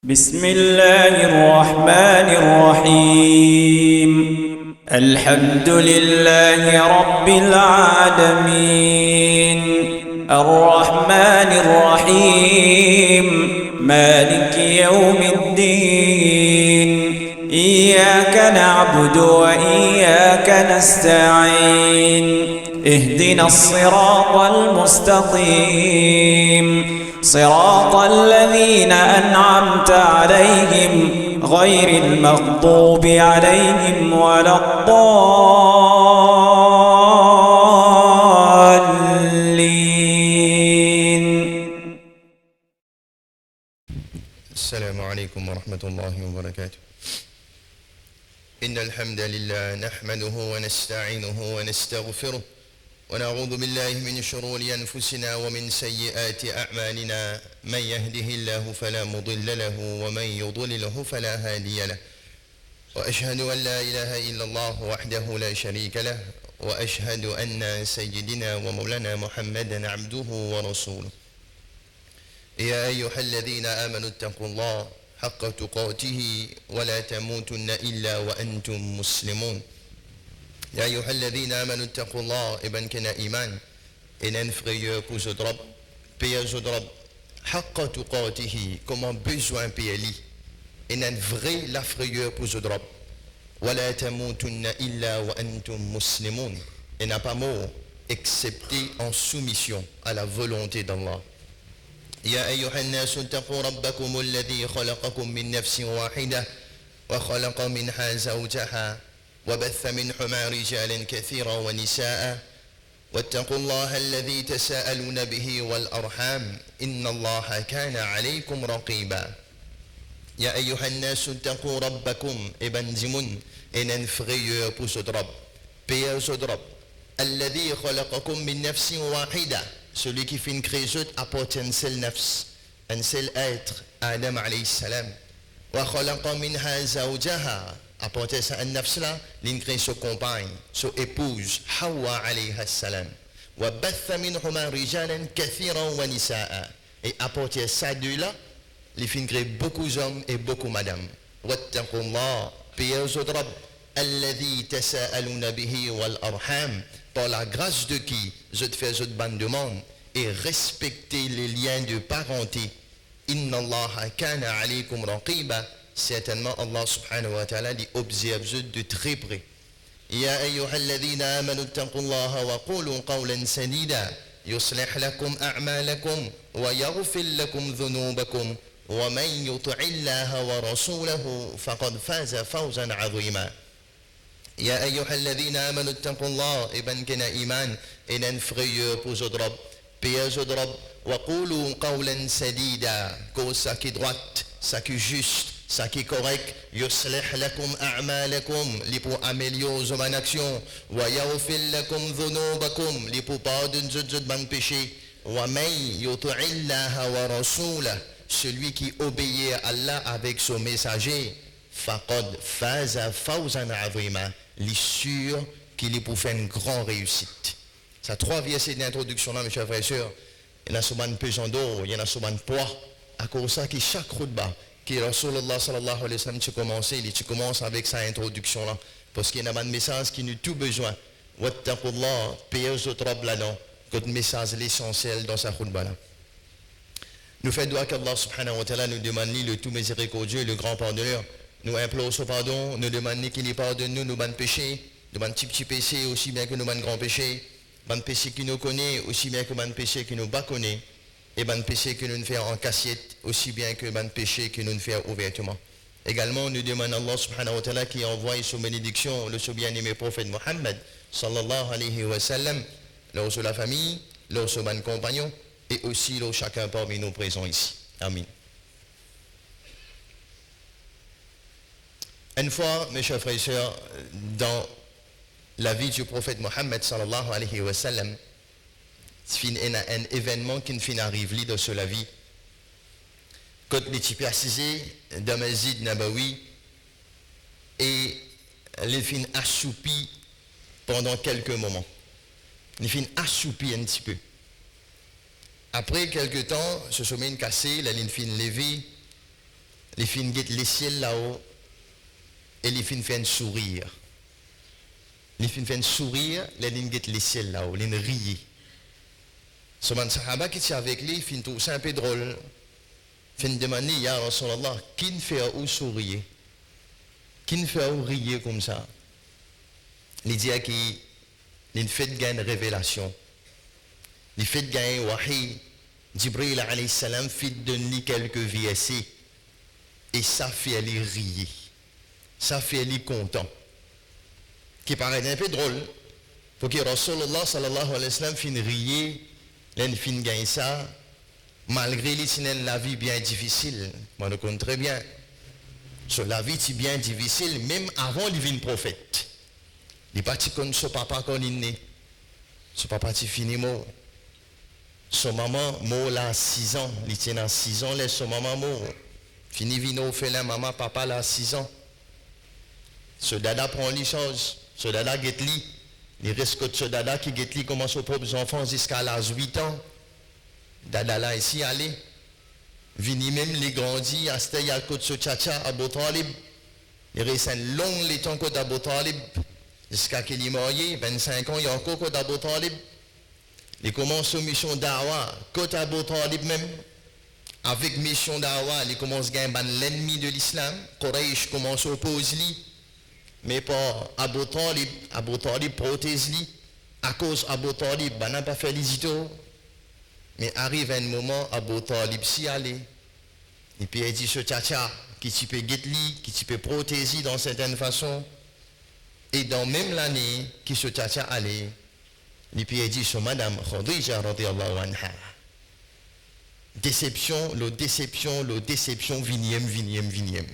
بسم الله الرحمن الرحيم الحمد لله رب العالمين الرحمن الرحيم مالك يوم الدين إياك نعبد وإياك نستعين اهدنا الصراط المستقيم صراط الذين أنعمت عليهم غير المغضوب عليهم ولا الضالين. السلام عليكم ورحمة الله وبركاته. إن الحمد لله نحمده ونستعينه ونستغفره ونعوذ بالله من شرور أنفسنا ومن سيئات أعمالنا، من يهده الله فلا مضل له ومن يضلله فلا هادي له، وأشهد أن لا إله إلا الله وحده لا شريك له، وأشهد أن سيدنا ومولانا محمدا عبده ورسوله. يا أيها الذين آمنوا اتقوا الله حق تقاته ولا تموتن إلا وأنتم مسلمون. يا أيها الذين آمنوا اتقوا الله إبن كنا إيمان إن frayeur pour ce drap payer ce drap حق تقاته comme un besoin PLI إن vrai la frayeur pour ce drap ولا تموتن إلا وأنتم مسلمون et n'a pas mort excepté en soumission à la volonté d'Allah. يا أيها الناس اتقوا ربكم الذي خلقكم من نفس واحدة وخلق منها زوجها وبث منهما رجالا كثيرا ونساء واتقوا الله الذي تساءلون به والأرحام إن الله كان عليكم رقيبا. يا أيها الناس اتقوا ربكم ابن زمن إن frayeur pour ce drap payer ce drap الذي خلقكم من نفس واحدة celui qui fait une création apporte un seul nafs, un seul être, Adam alayhi salam. Wa khalaqa minha zawjaha, apporte ça un nafs là, l'une crée sa compagne, sa épouse, Hawa alayha salam. Wa batha minhuma rijalan kathiran wa nisaa. Et apporte ça deux là, les filles créent beaucoup d'hommes et beaucoup madame. Wattaqullah, payez au drab, alladhi tasa'aluna bihi wal arham. Par la grâce de qui je te fais cette bonne demande et respecter les liens de parenté. Inna Allah kana alaykum raqiba. Certainement Allah subhanahu wa ta'ala dit observe de très près. Ya ayyuha alladhina amanu taqullaha wa qulu qawlan sadida yuslih lakum a'malakum wa yaghfir lakum dhunubakum wa man yuti'illaha wa rasulahu faqad faza fawzan 'azima. يا أيها الذين آمنوا اتقوا الله إبن كنا إيمان إن frayeur pour ce drap payer ce drap وقولوا قولا سديدا cause ça qui est droite ça qui est juste ça qui est correct يصلح لكم أعمالكم li pour améliorer vos actions ويغفر لكم ذنوبكم li pour pardonner vos bonnes péchés ومن يطع الله ورسوله celui qui obéit à Allah avec son messager faqad faza fawzan 'azima. Les sûrs qu'il est pour faire une grande réussite. Ça trois versets d'introduction là, mes chers frères et sœurs. Il y en a souvent une pesant d'eau, il y en a souvent un poids. À cause de ça, qui chaque khutbah, qui Rasulullah sallallahu alayhi wa sallam, tu commences avec sa introduction là. Parce qu'il y en a un message qui nous tout besoin. Wattaqullah, payez aux autres là-dedans. Votre message l'essentiel dans sa khutbah là. Nous faisons doigt qu'Allah subhanahu wa ta'ala nous demande le tout miséricordieux et le grand pardonneur. Nous implorons son pardon, nous demandons qu'il pardonne nous bonnes péchés, nous bonnes petits péchés aussi bien que nous bonnes grands péchés, bonnes péchés qui nous connaît aussi bien que bonnes péchés qui nous pas connaît, et bonnes péchés que nous ne faisons en cassette aussi bien que bonnes péchés que nous ne faisons ouvertement. Également, nous demandons à Allah subhanahu wa ta'ala qui envoie sous bénédiction le sous bien-aimé prophète Mohammed sallallahu alayhi wa sallam, lors sur la famille, lors sur bonnes compagnons, et aussi lors chacun parmi nous présents ici. Amin. Une fois, mes chers frères et sœurs, dans la vie du prophète Mohammed sallallahu alayhi wa sallam, il y a un événement qui ne arrive dans la vie. Quand les types assisés dans le Masjid Nabawi et les fins assoupis pendant quelques moments. Les fins assoupis un petit peu. Après quelques temps, ce sommet cassé, la ligne fine levée, les fins guettent les ciels là-haut, et les fins font un sourire. Les fins font un sourire, les lignes guettent les ciels là-haut, les rient. Ce man sahaba qui était avec lui, fin tout ça un peu drôle. Fin demander, ya Rasulallah, qui ne fait où sourire? Qui ne fait où rire comme ça? Il dit qu'il fait gagner une révélation. Il fait gagner wahi. Jibril alayhi salam fait donner quelques versets. Et ça fait aller rire. Ça fait aller content. Qui paraît un peu drôle. Pour que Rasulullah sallallahu alayhi wa sallam fin rire, il fin gagner ça. Malgré la vie bien difficile. Moi, je connais très bien. Sur la vie est bien difficile, même avant le divin prophète. Il n'est pas comme son papa quand il est né. Son papa est fini mort. Son maman mort là 6 ans. Il tient à 6 ans, là, son maman mort. Fini vino fait là, maman, papa là 6 ans. Ce dada prend les choses. Ce dada guette li. Il reste que ce dada qui guette li commence aux propres enfants jusqu'à l'âge 8 ans. Dada là ici allez. Vini même les grandis, à ce y'a côté ce tchacha Abu Talib. Il reste un long les temps côté Abu Talib. Jusqu'à qu'il est marié, 25 ans, il y a encore côté Abu Talib. Il commence une mission d'Awa, côté Abu Talib même. Avec mission d'Awa, il commence à gagner l'ennemi de l'islam. Quraysh commence à opposer lui. Mais pour Abu Talib protège lui. À cause Abu Talib, il n'a pas fait les itos. Mais arrive un moment, Abu Talib s'y allait. Et puis il dit ce tchacha, qui tu peux guetter, qui tu peux protéger dans certaines façons. Et dans même l'année, qui ce tchacha allait, et puis il dit ce madame Khadija radiyallahu anha. Déception, vinième.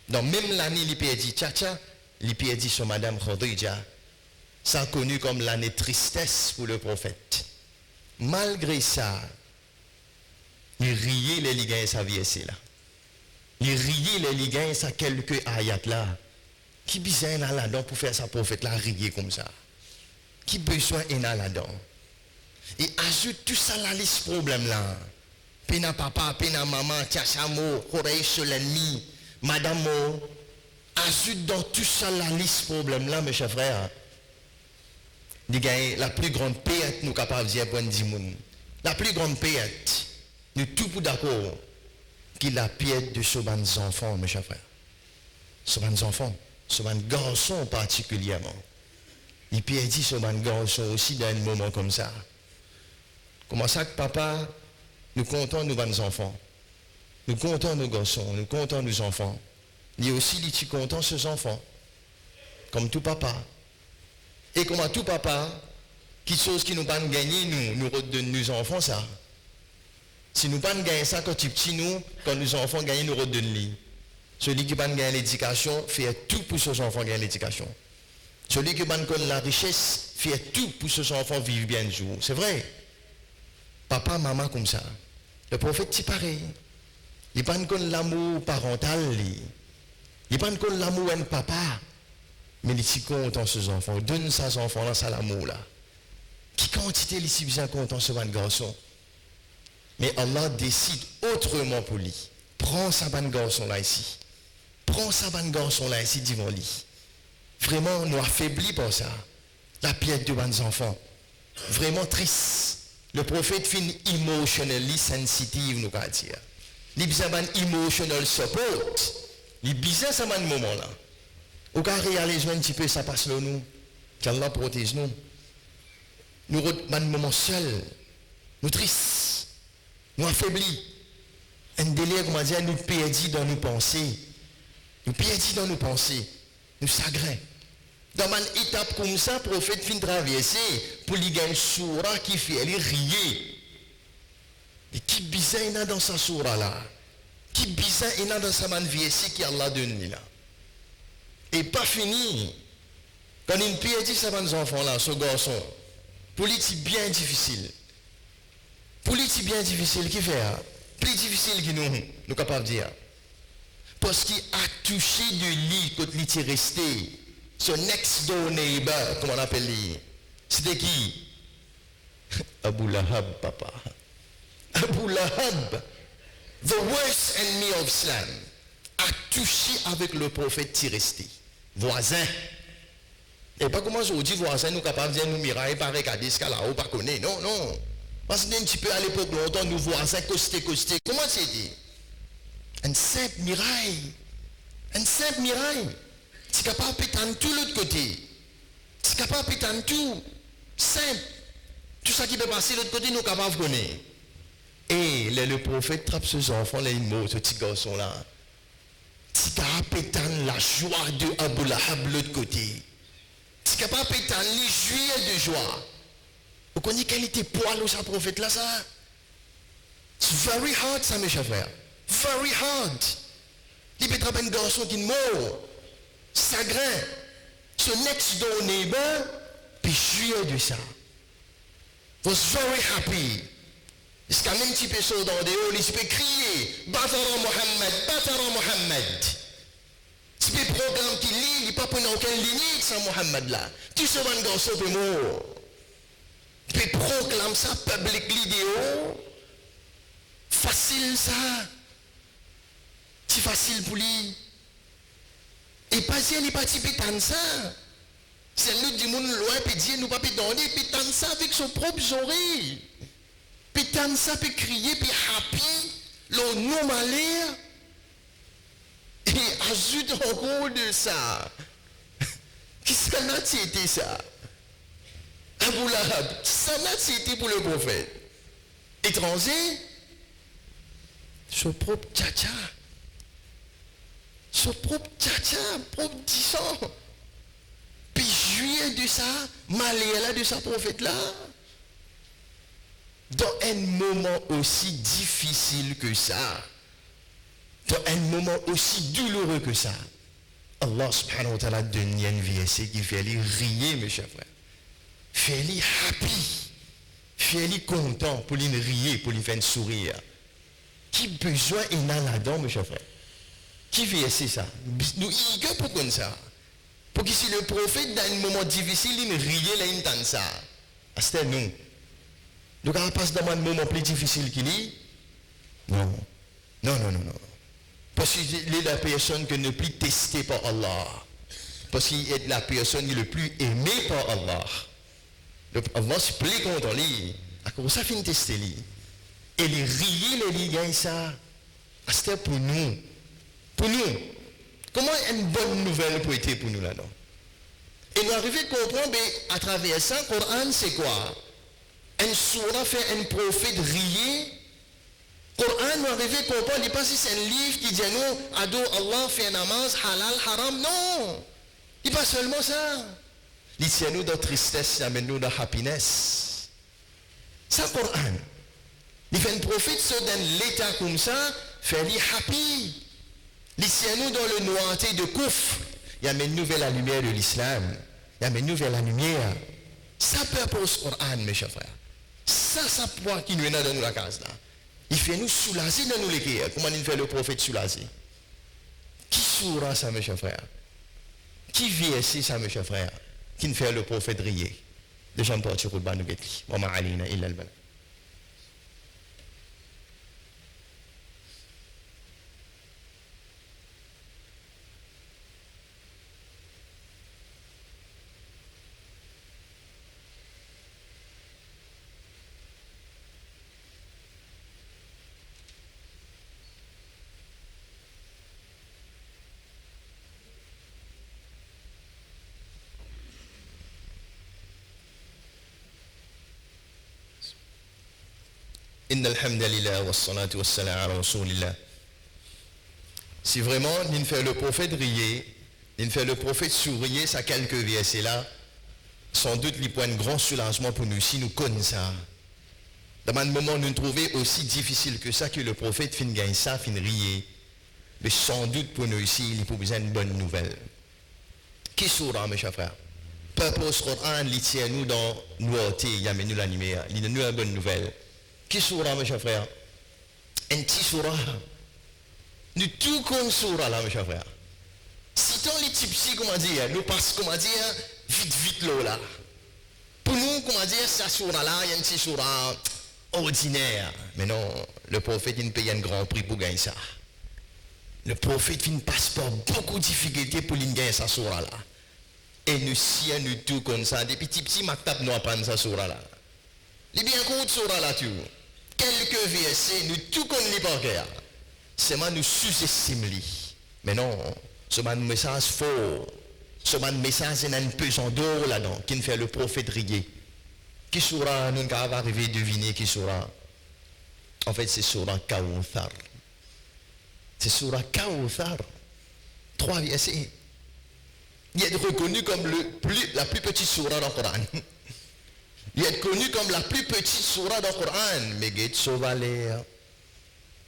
Dans même l'année, il puis dit tchacha, il puis dit ce madame Khadija. Ça connu comme l'année tristesse pour le prophète. Malgré ça, il riait les ligains sa vie ici là. Il riait les ligains sa quelques ayats là. Qui besoin là-dedans pour faire sa prophète là rier comme ça? Qui besoin est là-dedans? Et ajoute tout ça la liste problème là. Pena papa, pena maman, tiachamo, Quraysh l'ennemi, madame mo. Ajoute dans tout ça la liste problème là mes chers frères. La plus grande paix, nous capables de dire pour monde. La plus grande paix, nous tous pour d'accord, qu'il la paix de ce ban enfants, mes chers frères. Ce ban enfants, ce ban garçon particulièrement. Il peut dire ce ban garçon aussi dans un moment comme ça. Comment ça que papa, nous comptons nos ban enfants. Nous comptons nos garçons, nous comptons nos enfants. Il y a aussi les petits comptons ces enfants. Comme tout papa. Et comme à tout papa, qui chose qui nous pas gagner, nous redonne nos enfants ça. Si nous pas gagner ça quand tu petit nous, quand nos enfants gagnent, nous redonne lui. Celui qui pas gagner l'éducation, fait tout pour ses enfants gagner l'éducation. Celui qui pas gagner la richesse, fait tout pour ses enfants vivre bien le jour. C'est vrai. Papa, maman comme ça. Le prophète c'est pareil. Il pas gagner l'amour parental, il pas gagner l'amour d'un papa. Mais les petits contents ses enfants, donne ses enfants là, ça l'amour là. Qui quantité les si bien contents ce ban garçon. Mais Allah décide autrement pour lui. Prends sa ban garçon là ici. Prends sa ban garçon là ici devant lui. Vraiment, nous affaiblis par ça. La pièce de ban enfants. Vraiment triste. Le prophète fin emotionally sensitive, nous va dire. Il besoin ban emotional support. Il besoin ça ban moment là. Au cas réaliser un petit peu ça passe là nous. Qu'Allah protège nous. Nous un moment seul. Nous tristes. Nous affaiblis. Un délire, comment dire, nous perdis dans nos pensées. Nous perdis dans nos pensées. Nous sagrins. Dans une étape comme ça, le prophète fin traverser pour lui gagner une soura qui fait aller rier. Et qui bizarre il y a dans sa soura là. Qui bizarre il y a dans sa manviesi qui Allah donne là. Et pas fini. Quand il perdit ça nos enfants là, ce garçon, pour lui c'est bien difficile. Pour lui c'est bien difficile qui fait plus difficile que nous capables de dire. Parce qu'il a touché de lui quand il est resté. Son next door neighbor, comment on appelle lui? C'était qui? Abu Lahab, papa. Abu Lahab, the worst enemy of Islam. touché avec le prophète qui resté. Voisin. Et pas comment je dis voisin, nous capables de dire nous mirailler, pas regarder ce qu'il a ou pas connaître. Non, non. Parce que un petit peu à l'époque, longtemps, nous voisins costé. Comment c'était? Une simple miraille. Une simple miraille. Tu es capable de péter tout l'autre côté. Tu es capable de péter tout. Simple. Tout ça qui peut passer de l'autre côté, nous sommes capables de connaître. Et le prophète trappe ces enfants, les mots, ce petit garçon-là. Tu es capable de péter la joie de Abu Lahab de l'autre côté. Tu es capable de péter les juillet de joie. Vous connaissez quel était poil ou sa prophète là, ça? C'est very hard, ça, mes chers frères. Very hard. Il peut attraper un garçon qui est mort. Chagrin. Ce next door neighbor, puis juillet de ça. Was very happy. Parce qu'à même petit peu sur dans des hauts, il peut crier Batara Mohammed, Batara Mohammed. Tu peux programme qui lit, il n'y a pas pour aucune lignée sans Mohammed là. Tu sais un garçon peut mort. Tu peux proclamer ça public vidéo. Facile ça. C'est facile pour lui. Et pas si elle n'est pas typée dans ça. C'est nous du monde loin, puis Dieu nous pas donner, puis tant ça avec son propre oreille. Puis tant ça peut crier, puis happy, le nom malheur. Et ajoute encore de ça. Qu'est-ce que ça a été ça? Abu Lahab, ça a été pour le prophète. Étranger, son propre tcha-tcha. Son propre tcha-tcha, propre 10 ans. Puis juillet de ça, malheur de sa prophète là. Dans un moment aussi difficile que ça, dans un moment aussi douloureux que ça, Allah subhanahu wa ta'ala donne un verset qui fait lui rire, mes chers frères. Fait lui happy. Fait lui content pour lui rire, pour lui faire un sourire. Qui besoin il a là-dedans, mes chers frères? Qui verset ça? Nous, il y a pour comme ça. Pour que si le prophète dans un moment difficile, il riait là, il entend ça. C'est nous. Donc, on passe dans un moment plus difficile qu'il est. Non. Non. Parce qu'il est la personne qui n'est plus testée par Allah. Parce qu'il est la personne qui est le plus aimée par Allah. Donc, Allah se plaît contre lui. À cause ça, finit tester lui. Et les rier, les gagnent ça. C'est pour nous. Pour nous. Comment une bonne nouvelle peut être pour nous là-dedans? Et nous arrivons à comprendre, à travers ça, le Coran, c'est quoi? Un surah fait un prophète rier. Le Coran, nous arrivons à comprendre, il n'est pas si c'est un livre qui dit nous, ado Allah, fait un namaz, halal, haram. Non! Il n'est pas seulement ça. Il tient nous dans tristesse, il amène nous dans happiness. C'est le Coran. Il fait un prophète dans l'état comme ça, fait lui happy. Il tient nous dans le noirté de Kouf. Il amène nous vers la lumière de l'islam. Il amène nous vers la lumière. Ça purpose Coran, mes chers frères. Ça point qui nous est dans la case là. Il fait nous soulager dans nous les cœurs. Comment il fait le prophète soulager? Qui soura ça, mes chers frères? Qui vit ici ça, mes chers frères? Qui ne fait le prophète rire? De Jean-Paul Choukoulba nous guetti. Wa ma'alina illa al-bala. Inna alhamdulillah wa salatu wa salam ala rasulillah. Si vraiment il fait le prophète rire, il fait le prophète sourire, ça quelques versets là, sans doute il prend un grand soulagement pour nous si nous connaissons ça. Dans un moment nous trouvons aussi difficile que ça que le prophète fin gagne ça, fin rire. Mais sans doute pour nous ici, il faut besoin d'une bonne nouvelle. Qui soura, mes chers frères? Purpose Coran, il tient nous dans nouveauté, il amène nous la lumière, il donne nous une bonne nouvelle. Qui soura, mes chers frères? Un petit soura. Nous tout comme soura là, mes chers frères. Si tant les types, comment dire, nous passons, comment dire, vite l'eau là. Pour nous, comment dire, ça soura là, il y a un petit soura ordinaire. Mais non, le prophète, il paye un grand prix pour gagner ça. Le prophète fin passe par beaucoup de difficultés pour gagner sa sourate là. Et nous si nous tout comme ça, des petits maktab nous apprendre sa sourate là. Les bien court sourate là tout. Quelques versets, nous tout connaissons par cœur. Seulement nous sous-estimons. Mais non, ce message faux. Ce message est un pesant d'or là-dedans, qui nous fait le prophète riguer. Qui sera, nous avons arrivé à deviner qui sera. En fait, c'est Surah Kawthar. C'est Surah Kawthar. 3 versets. Il est reconnu comme la plus petite surah dans le Coran. Il est connu comme la plus petite surah dans le Coran. Mais il est sauvalé.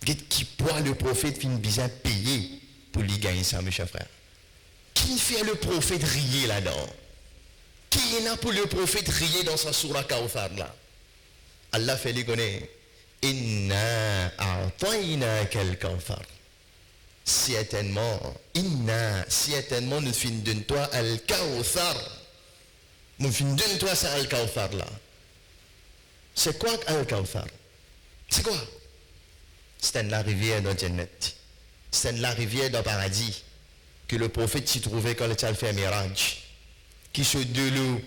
Qui pourra le prophète fin bien payer pour lui gagner ça, mes chers frères. Qui fait le prophète rier là-dedans? Qui est là pour le prophète rier dans sa surah Kawthar là? Allah fait les connaître. Inna a'tayna al-Kawthar. Certainement, nous finissons de toi al-Kawthar. Nous finissons de toi ça al-Kawthar là. C'est quoi al-Kawthar? C'est quoi? C'est la rivière dans Jannat. C'est la rivière dans le paradis que le prophète s'y trouvait quand il a fait un mirage. Qui se de l'eau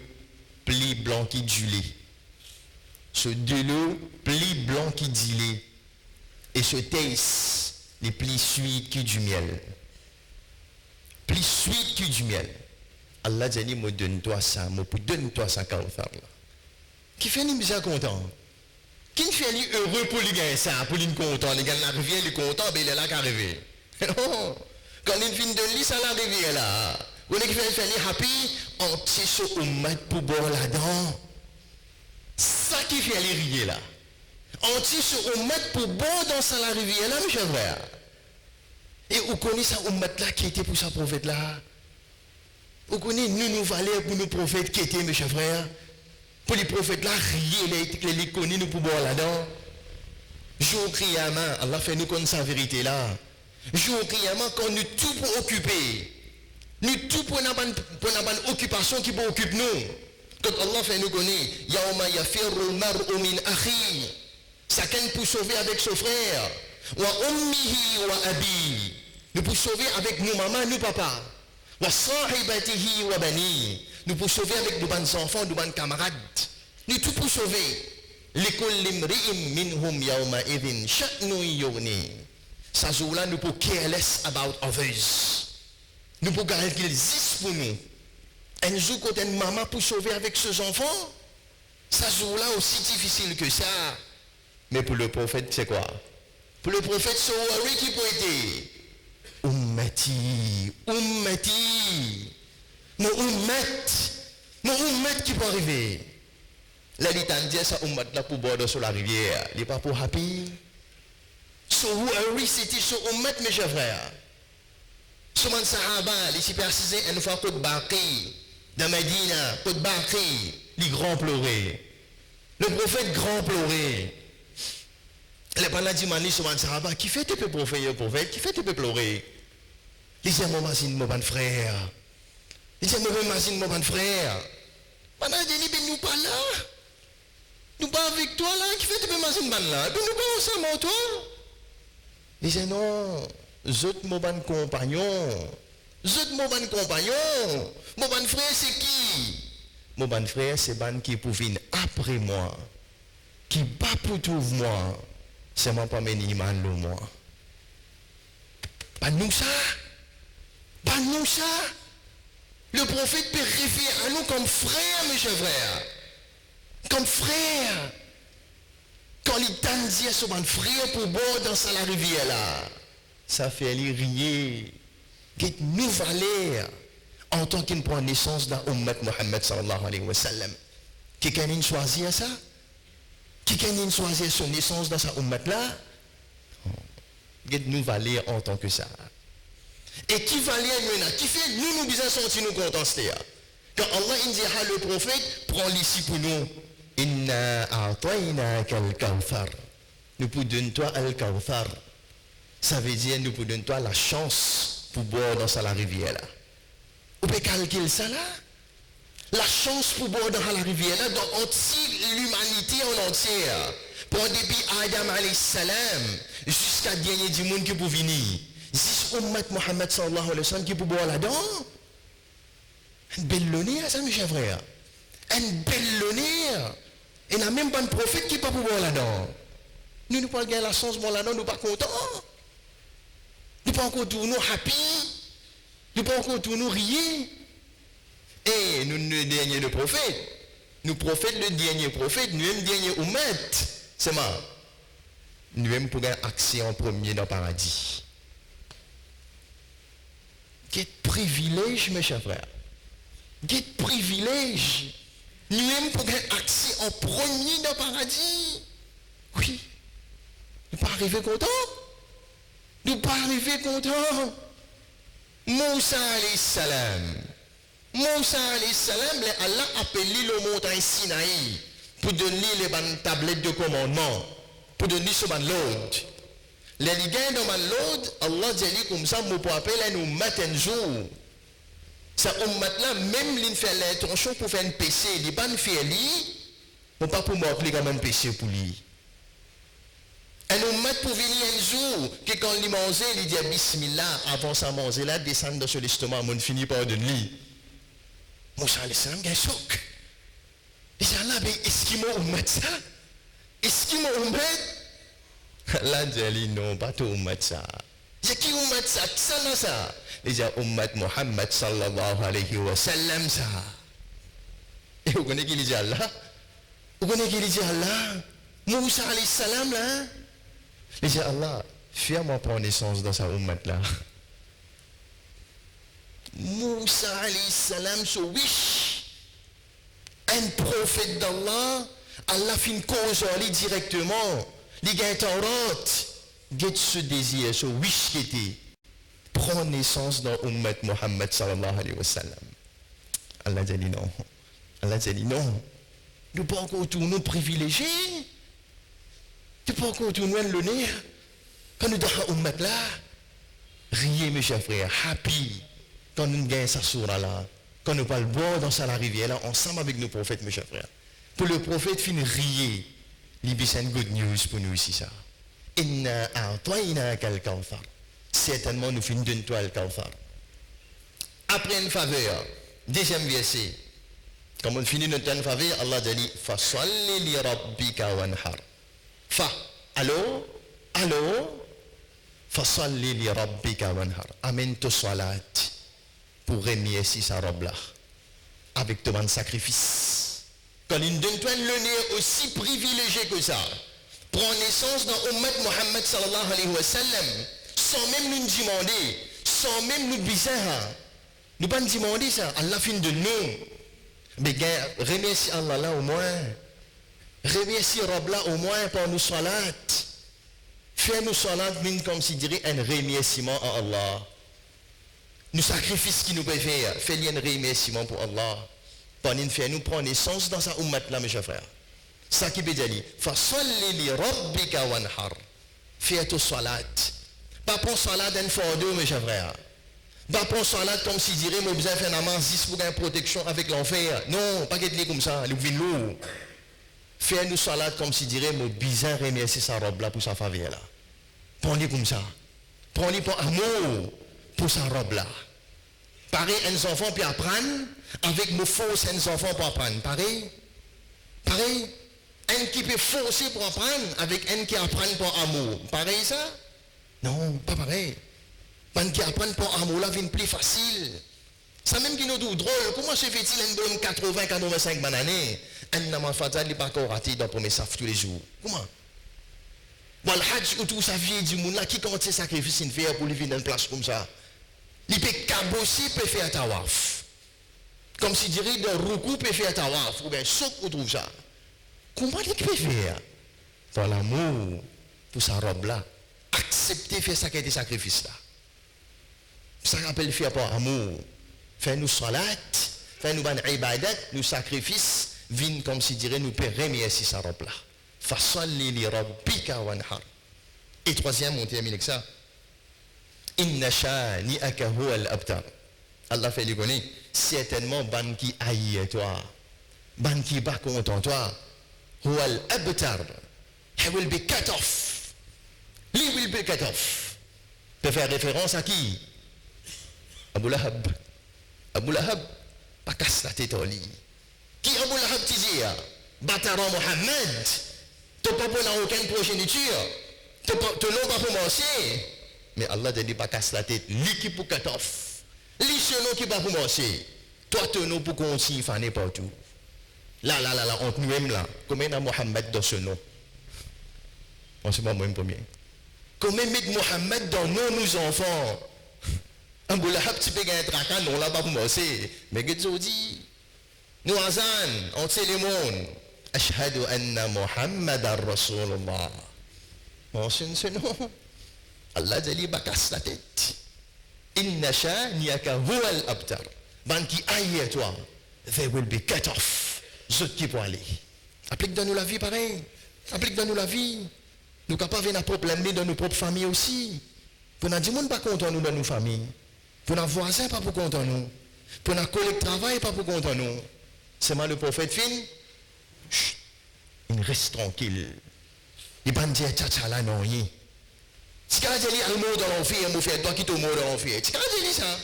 pli blanc qui du lait. Ce de l'eau pli blanc qui dit lait. Et ce taste les plis suites qui du miel. Plis suites qui du miel. Allah dit, me donne-toi ça, donne-toi ça, Kawthar. Qui fait nous bien content? Qui nous fait lui heureux pour lui gagner ça, pour lui content? Il gagne la rivière, il est content, mais il est là qu'à rêver. Non. Quand il vient de lui, ça la rivière là. Vous voulez qu'il fait lui happy, on tire ce ummat pour boire là-dedans. Ça qui fait aller rire là. On tire ce ummat pour boire dans ça la rivière là, mes chers frères. Et vous connaissez ça ummat là qui était pour sa prophète là. Vous connaissez nous valeurs pour nos prophètes qui étaient, mes chers frères. Pour les prophètes là, rire, les connaître nous pour boire là-dedans. Jour Kriyama, Allah fait nous connaître sa vérité là. Jour Kriyama, quand nous tout pour occuper. Nous tout pour une occupation qui peut occuper nous. Quand Allah fait nous connaître, Yawma yafirru al-mar'u min akhi. Chacun pour sauver avec son frère. Wa ummihi wa abi. Nous pour sauver avec nous maman, nous papa. Wa sahibatihi wa bani. Nous pour sauver avec nos bons enfants, nos bons camarades. Nous tout pour sauver. L'école limri'im minhum yawma idhin sha'nu yughni. Ça jour-là, nous pour careless about others. Nous pour garder qu'il existe pour nous. Un jour, quand une maman pour sauver avec ses enfants, ça jour-là aussi difficile que ça. Mais pour le prophète, c'est quoi? Pour le prophète, c'est worry qui peut être. Ummati, ummati. Mon ummat qui peut arriver. Là, il t'a dit ça, ummat là pour boire sur la rivière. Il n'est pas pour happy. So worry, c'était sur ummat, mes chers frères. Souvent, Sahaba, les supercisés, une fois Côte Baqi, dans Medina, Côte Baqi, les grands pleuraient. Le prophète grand pleurait. Les parents dit mani souvent Sahaba, qui fait tes peu prophète, qui fait tes peu pleurer. Ils disent mon mazine, mon bon frère. Ils disent mon mazine, mon bon frère. Pendant que nous pas là. Nous pas avec toi là, qui fait tes peu mazine ban là. Et puis nous pas ensemble avec toi. Ils disent non. Zot mon bon compagnon. Zot mon bon compagnon. Mon bon frère c'est qui? Mon bon frère c'est ban qui pour venir après moi. Qui bat pour trouver moi. C'est moi pas mener mal le moi. Pas nous ça. Pas nous ça. Le prophète peut référer à nous comme frères, mes chers frères. Comme frères. Quand il t'a dit à son frère pour boire dans sa rivière là. Ça fait lui rire. Qu'est nous valeur en tant qu'il prend naissance dans Ummat Muhammad sallallahu alayhi wa sallam. Qui can choisir ça? Qui can choisir son naissance dans sa Ummat là? Qu'est nous valeur en tant que ça? Et qui valeur nous qui fait nous besoin sentir nous contents quand Allah indiquera le prophète prend l'ici pour nous. Inna a'tainaka al-Kawthar. Nous pour donner toi al-Kawthar. Ça veut dire nous pour donner toi la chance pour boire dans la rivière là. Vous pouvez calculer ça là? La chance pour boire dans la rivière là, dans l'humanité en entière. Pour depuis Adam alayhi salam jusqu'à dernier du monde qui pour venir. Zis ummat Muhammad sallallahu alayhi wa sallam qui peut boire là-dedans. Un bel honneur, ça, mes chers frères. Un bel honneur. Et n'a même pas de prophète qui peut boire là-dedans. Nous ne pouvons pas gagner la chance de boire là-dedans, nous ne sommes pas contents. Nous ne pouvons pas encore tout nous happy. Nous ne pouvons pas encore tout nous rire. Et nous ne dernier le prophète. Nous prophètes le dernier prophète, nous même dernier ummat. C'est marrant. Nous même pour gagner accès en premier dans le paradis. Quel privilège, mes chers frères. Quel privilège. Nous même pour gagner accès en premier dans le paradis. Oui. Nous ne pas arriver content. Nous ne pas arriver content. Moussa alayhi salam. Moussa alayhi salam, Allah a appelé le montagne Sinaï pour donner les bonnes tablettes de commandement, pour donner ce ban l'ordre. Les gars dans ban l'ordre, Allah dit comme ça, nous pouvons appeler nous matin jour. Ça ummat là, même l'in fait l'intention pour faire un péché, il pas faire lui, on pas pour m'appeler comme un péché pour lui. Et nous ummat pour venir un jour, que quand il mange, il dit Bismillah, avant ça manger là, descendre dans l'estomac, on finit par donner lui. Moussa alayhi salam, il y a un choc. Il dit Allah, mais est-ce qu'il m'a ummat ça? Est-ce qu'il m'a ummat? Allah dit non, pas tout ummat ça. Il dit qui ummat ça? Ça, non, ça. Il dit ummat Muhammad sallallahu alayhi wa sallam ça. Et vous connaissez qui dit Allah? Vous connaissez qui dit Allah? Moussa alayhi salam là? Il dit Allah, fais-moi prendre naissance dans sa ummat là. Moussa alayhi salam se wish un prophète d'Allah, Allah fin cause lui directement, les gars Taurat, get ce désir, ce wish qui était prendre naissance dans ummat Muhammad sallallahu alayhi wa sallam. Allah dit non. Allah dit non. Nous pas encore tout nous privilégiés. Nous pas encore tout nous l'honneur. Quand nous dans ummat là, riez mes chers frères, happy. Quand nous gagnons sa sourate là, quand nous parlons boire dans sa rivière là, ensemble avec nos prophètes, mes chers frères. Pour le prophète, fin rier, c'est une good news pour nous ici ça. Inna a'tayna al-kawthar. Certainement nous finissons d'une toile al-kawthar. Après une faveur, deuxième verset. Quand on finit notre faveur, Allah dit fa salli li rabbika wanhar. Fa, allô, fa salli li rabbika wanhar. Amen to salat. Pour remercier sa robe là, avec ton bon sacrifice. Quand il donne toi l'honneur aussi privilégié que ça, prend naissance dans Ummat Muhammad sallallahu alayhi wa sallam, sans même nous demander, sans même nous bizarre. Nous pas nous demander ça, Allah fin de nous. Mais remercie Allah là au moins, remercie robe là au moins pour nous salat. Fais-nous salat comme si dirait un remerciement à Allah. Nous sacrifices qui nous peut faire, fais-lui un remerciement pour Allah. Pendant nous prendre naissance dans sa ummat là, mes chers frères. Ça qui veut dire, fasalli li rabbika wanhar. Fais ton salat. Pas prendre salat d'un fardeau, mes chers frères. Pas prendre salat comme si dirait, moi besoin de faire un 10 pour une protection avec l'enfer. Non, pas qu'être comme ça, le vin fais-nous salat comme si dirait, moi besoin de remercier sa robe là pour sa faveur là. Prends-le comme ça. Prends-le pour amour pour sa robe là. Pareil, un enfant puis apprendre avec nos forces, un enfant pour apprendre. Pareil, un qui peut forcer pour apprendre avec un qui apprend pour amour. Pareil ça? Non, pas pareil. Un qui apprend pour amour là vient plus facile. Ça même qui nous dit drôle. Comment se fait-il un bonhomme 80-85 bananes? Un nama fatal n'est pas encore raté dans le premier saf tous les jours. Comment? Bon, le hajj ou tout sa vie du monde là qui compte ses sacrifices il fait pour lui venir dans une place comme ça. Il peut cabosser, peut faire tawaf. Comme si dirait de Roukou peut faire tawaf. Ou bien sauf ou trouve ça. Comment il peut faire? Pour l'amour, pour sa robe là. Accepter faire ça qui est des sacrifices là. Ça rappelle faire pour amour. Faire nous salat, faire nous ban ibadat, nous sacrifices, viennent comme si dirait nous peut remercier sa robe là. Fasalli li rabbika wanhar. Et troisième, on termine avec ça. Inna shani'aka huwa al-abtar. Allah fait le connaître. Certainement, ban qui haït toi. Ban qui pas content toi. Huwa al-abtar. He will be cut off. He will be cut off. peut faire référence à qui? Abu Lahab. Abu Lahab, pas casse la tête au lit. Qui Abu Lahab disait? Bataran Mohammed. Tu n'as pas pour aucune progéniture. Tu n'as pas pour manger. Mais Allah te dit pas casse la tête. Lui qui pour cut off. Lui selon qui pas pour manger. Toi tu nous pour qu'on s'y fasse partout. Là, entre nous-mêmes là. Combien de Mohammed dans ce nom? On sait pas moi premier. Combien met Mohammed dans nos enfants? Un bout là, tu peux gagner un tracan, non là pas pour manger. Mais que tu dis? Nous azan, on sait le monde. Ashhadu anna Muhammadar Rasulullah. Mentionne ce nom. Allah dit pas casse la tête. Inna shani'aka huwa al-abtar. Ban qui aille toi, they will be cut off. Zot qui pour aller. Applique dans nous la vie pareil. Applique dans nous la vie. Nous capables de avoir problème dans nos propres familles aussi. Pour nous dire monde pas content nous dans nos familles. Pour nos voisins pas pour content nous. Pour nos collègues de travail pas pour content nous. C'est mal le prophète fin. Il reste tranquille. Il va dire tcha là non rien. Si quand il y a un mot dans l'enfer, il fait toi qui te mot dans l'enfer. Si quand il dit ça.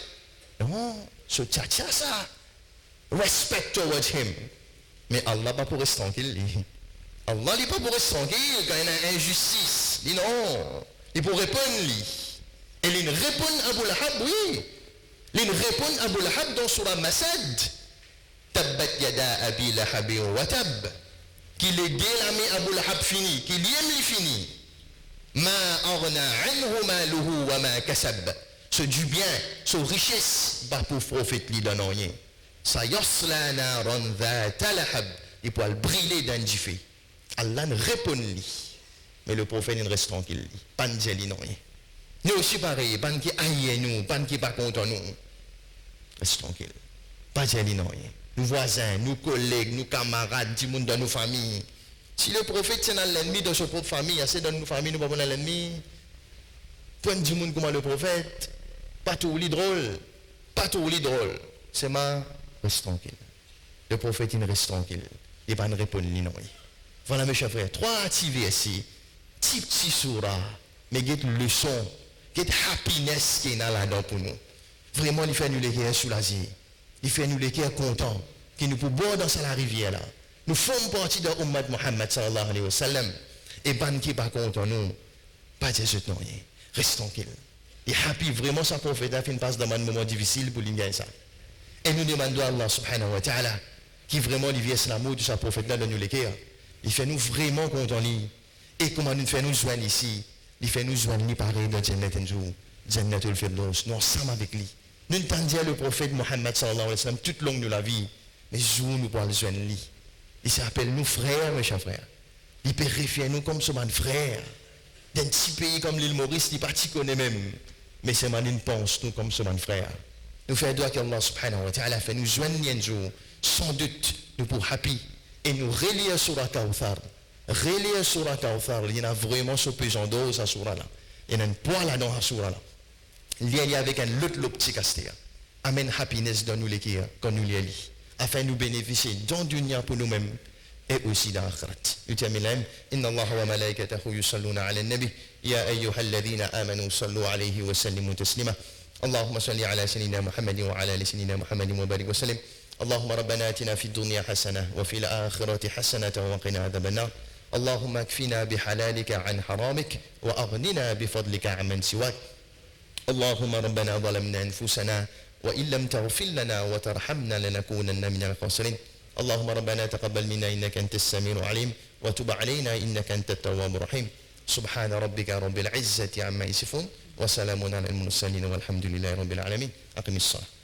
Non, ce tcha ça. Respect towards him. Mais Allah pas pour rester tranquille. Allah n'est pas pour rester tranquille quand il y a une injustice. Il dit non. Il pour répondre. Et il répond à Abu Lahab, oui. Il répond à Abu Lahab dans Surah Masad. Tabbat yada abi lahabi wa tab. Qu'il est délamé Abu Lahab fini. Qu'il aime les fini. Ma arna anhu maluhu wa ma kasab. Ce du bien, ce richesse, pas pour prophète li donne rien. Sa yasla naran dhata lahab. Il peut le brûler dans du feu. Allah ne répond lui. Mais le prophète il reste tranquille. Pas de gel, non rien. Nous aussi pareil, pas qui aille nous, pas qui pas content nous. Reste tranquille. Pas de gel, non rien. Nous voisins, nous collègues, nous camarades, tout le monde dans nos familles. Si le prophète c'est dans l'ennemi de sa propre famille, c'est dans nos familles, nous ne pouvons pas dans l'ennemi. Point du monde comment le prophète, pas tout li drôle, pas tout li drôle. C'est ma reste tranquille. Le prophète il reste tranquille. Il va ne répondre ni non. Voilà mes chers frères, 3 petits versets, petit surah, mais il y a une leçon, il y a une happiness qui est là-dedans pour nous. Vraiment, il fait nous les cœurs soulagés, il fait nous les cœurs contents, qui nous pouvons boire dans la rivière là. Nous faisons partie de l'Ummat Muhammad sallallahu alayhi wa sallam, et ban qui pas content nous, pas de ce non, reste tranquille. Et happy, vraiment, sa prophète a fait une passe dans un moment difficile pour gagner ça. Et nous demandons à Allah subhanahu wa ta'ala, qui vraiment lui vient l'amour de sa prophète là dans nous les cœurs. Il fait nous vraiment contents. Et comment nous fait nous joindre ici? Il fait nous joindre pareil dans Jannat Enjou, Jannatul Firdaus. Nous ensemble avec lui. Nous entendions le prophète Mohammed sallallahu alayhi wa sallam toute longue de la vie. Mais jour nous pour le joindre lui. Il s'appelle nous frères, mes chers frères. Il peut référer nous comme ce man frère. D'un petit pays comme l'île Maurice, il parti connaît même. Mais c'est man pense nous comme ce man frère. Nous faisons doigt qu'Allah subhanahu wa ta'ala fait nous joindre un jour. Sans doute, nous pour happy. Et nous relire sur la Kawthar. Relire sur la Kawthar. Il y a vraiment ce pesant d'eau, ça sur là. Il y a un poids là dans la sur là. Il y a avec un autre petit castéa. Amen happiness dans nous les qui quand nous les lit. Afin de nous bénéficier dans dunya pour nous-mêmes et aussi dans l'akhirat. Nous terminons. Inna Allah wa malaikatahu yusalluna ala nabi. Ya ayyuhalladhina amanu sallu alayhi wa sallimu taslima. اللهم صل على سيدنا محمد وعلى ال سيدنا محمد وبارك وسلم. اللهم ربنا اتنا في الدنيا حسنه وفي الاخره حسنه وقنا عذاب النار. اللهم اكفنا بحلالك عن حرامك واغننا بفضلك عمن سواك. اللهم ربنا ظلمنا انفسنا وان لم تغفر لنا وترحمنا لنكونن من الخاسرين. اللهم ربنا تقبل منا انك انت السميع العليم وتب علينا انك انت التواب الرحيم. سبحان ربك رب العزه عما يصفون وسلام على المرسلين والحمد لله رب العالمين. أقم الصلاة.